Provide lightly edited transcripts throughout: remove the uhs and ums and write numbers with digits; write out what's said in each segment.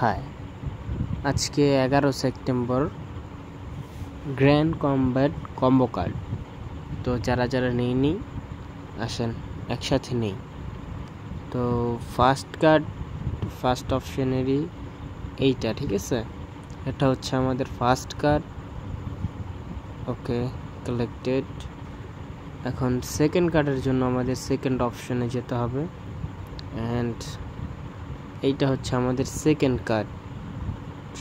High, আজকে 11 September grand combat combo card. তো যারা যারা নেইনি আসেন একসাথে নেই। তো ফার্স্ট কার্ড ফার্স্ট অপশনেরই এইটা, ঠিক আছে? এটা হচ্ছে আমাদের ফার্স্ট কার্ড। ওকে, কালেক্টেড। এখন সেকেন্ড কার্ডের জন্য আমাদের সেকেন্ড অপশনে যেতে হবে, অ্যান্ড এইটা হচ্ছে আমাদের সেকেন্ড কার্ড।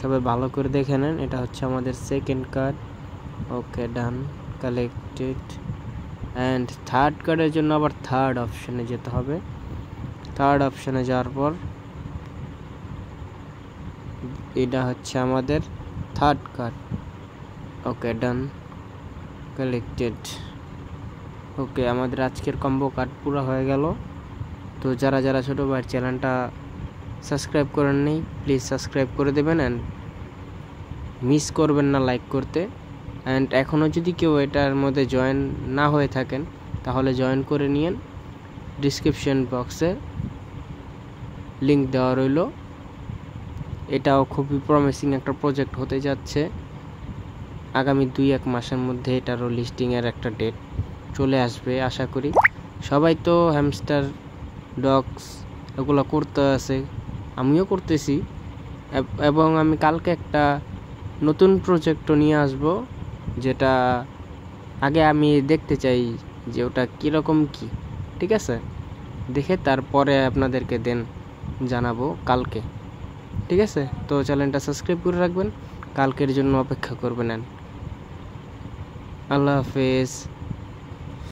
সবাই ভালো করে দেখে নেন, এটা হচ্ছে আমাদের second card. Okay, done, collected. And third কার্ডের জন্য আবার থার্ড অপশনে যেতে হবে। থার্ড অপশনে যাওয়ার পর এটা হচ্ছে আমাদের থার্ড কার্ড। ওকে, ডান, কালেক্টেড। ওকে, আমাদের আজকের কম্বো কার্ড পুরো হয়ে গেল। তো যারা যারা ছোটো ভাইয়ের চ্যানেলটা সাবস্ক্রাইব করেন নেই, প্লিজ সাবস্ক্রাইব করে দেবেন, অ্যান্ড মিস করবেন না লাইক করতে। অ্যান্ড এখনও যদি কেউ এটার মধ্যে জয়েন না হয়ে থাকেন তাহলে জয়েন করে নিন। ডিসক্রিপশন বক্সে লিঙ্ক দেওয়া রইল। এটাও খুবই প্রমিসিং একটা প্রজেক্ট হতে যাচ্ছে। আগামী 2-1 মাসের মধ্যে এটারও লিস্টিংয়ের একটা ডেট চলে আসবে আশা করি। সবাই তো হ্যামস্টার ডগস এগুলো করতে আছে, আমিও করতেছি। এবং আমি কালকে একটা নতুন প্রজেক্টও নিয়ে আসব, যেটা আগে আমি দেখতে চাই যে ওটা কীরকম কি, ঠিক আছে? দেখে তারপরে আপনাদেরকে জানাবো কালকে, ঠিক আছে? তো চ্যানেলটা সাবস্ক্রাইব করে রাখবেন, কালকের জন্য অপেক্ষা করবেন। আল্লাহ হাফেজ।